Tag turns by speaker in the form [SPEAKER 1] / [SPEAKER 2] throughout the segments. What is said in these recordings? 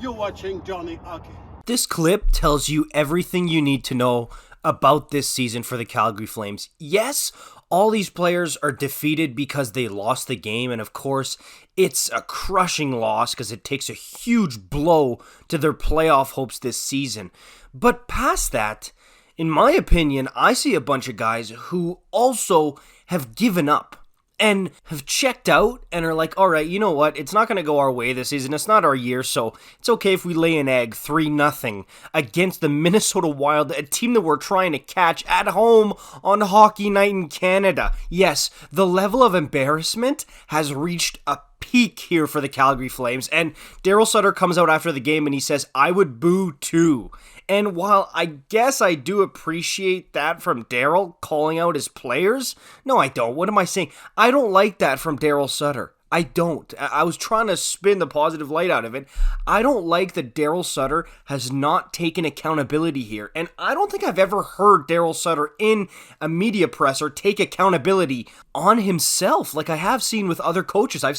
[SPEAKER 1] You're watching Johnny Aki.
[SPEAKER 2] This clip tells you everything you need to know about this season for the Calgary Flames. Yes, all these players are defeated because they lost the game, and of course, it's a crushing loss because it takes a huge blow to their playoff hopes this season. But past that, in my opinion, I see a bunch of guys who also have given up and have checked out and are like, all right, you know what? It's not going to go our way this season. It's not our year, so it's okay if we lay an egg 3-0 against the Minnesota Wild, a team that we're trying to catch at home on Hockey Night in Canada. Yes, the level of embarrassment has reached a peak here for the Calgary Flames, and Darryl Sutter comes out after the game and he says, I would boo too. And while I guess I do appreciate that from Darryl calling out his players, no I don't. What am I saying? I don't like that from Darryl Sutter. I don't. I was trying to spin the positive light out of it. I don't like that Darryl Sutter has not taken accountability here. And I don't think I've ever heard Darryl Sutter in a media presser take accountability on himself like I have seen with other coaches. I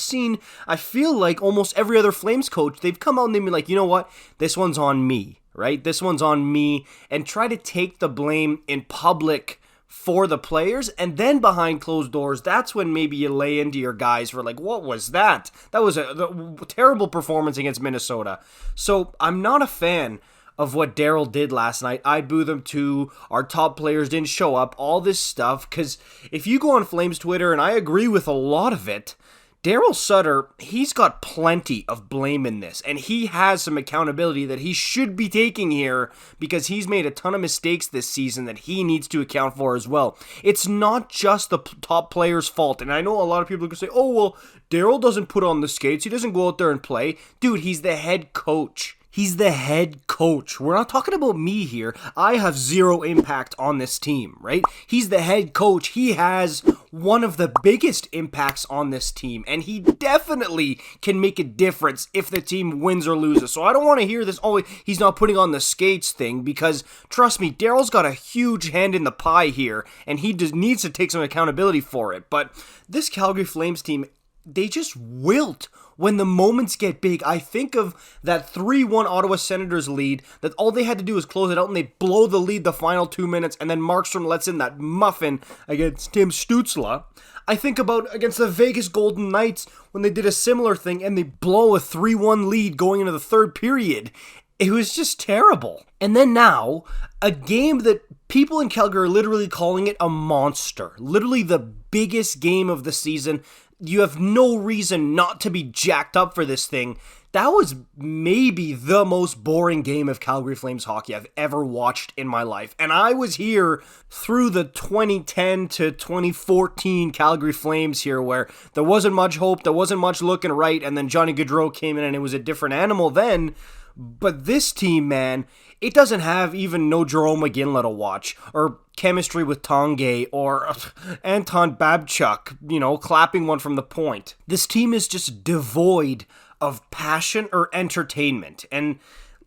[SPEAKER 2] feel like almost every other Flames coach, they've come out and they've been like, you know what? This one's on me, right? This one's on me. And try to take the blame in public for the players, and then behind closed doors, that's when maybe you lay into your guys for like, what was that? That was a terrible performance against Minnesota. So I'm not a fan of what Darryl did last night. I boo them too. Our top players didn't show up, all this stuff, because if you go on Flames Twitter, and I agree with a lot of it, Darryl Sutter, he's got plenty of blame in this, and he has some accountability that he should be taking here because he's made a ton of mistakes this season that he needs to account for as well. It's not just the top player's fault, and I know a lot of people are going to say, oh, well, Darryl doesn't put on the skates, he doesn't go out there and play. Dude, he's the head coach. He's the head coach. We're not talking about me here. I have zero impact on this team, right? He's the head coach. He has one of the biggest impacts on this team, and he definitely can make a difference if the team wins or loses. So I don't want to hear this, oh, he's not putting on the skates thing, because trust me, Darryl's got a huge hand in the pie here, and he just needs to take some accountability for it. But this Calgary Flames team, they just wilt when the moments get big. I think of that 3-1 Ottawa Senators lead, that all they had to do was close it out, and they blow the lead the final 2 minutes, and then Markstrom lets in that muffin against Tim Stützle. I think about against the Vegas Golden Knights when they did a similar thing, and they blow a 3-1 lead going into the third period. It was just terrible. And then now, a game that people in Calgary are literally calling it a monster. Literally the biggest game of the season. You have no reason not to be jacked up for this thing. That was maybe the most boring game of Calgary Flames hockey I've ever watched in my life. And I was here through the 2010 to 2014 Calgary Flames here, where there wasn't much hope, there wasn't much looking right, and then Johnny Gaudreau came in and it was a different animal then. But this team, man, it doesn't have even no Jerome McGinley to watch, or chemistry with Tanguay, or Anton Babchuk, clapping one from the point. This team is just devoid of passion or entertainment, and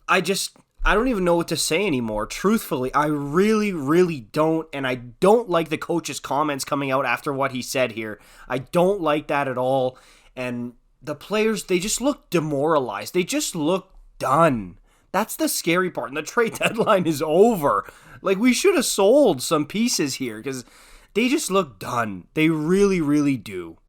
[SPEAKER 2] I don't even know what to say anymore. Truthfully, I really, really don't, and I don't like the coach's comments coming out after what he said here. I don't like that at all, and the players, they just look demoralized. They just look done. That's the scary part, and the trade deadline is over. Like, we should have sold some pieces here, because they just look done. They really, really do.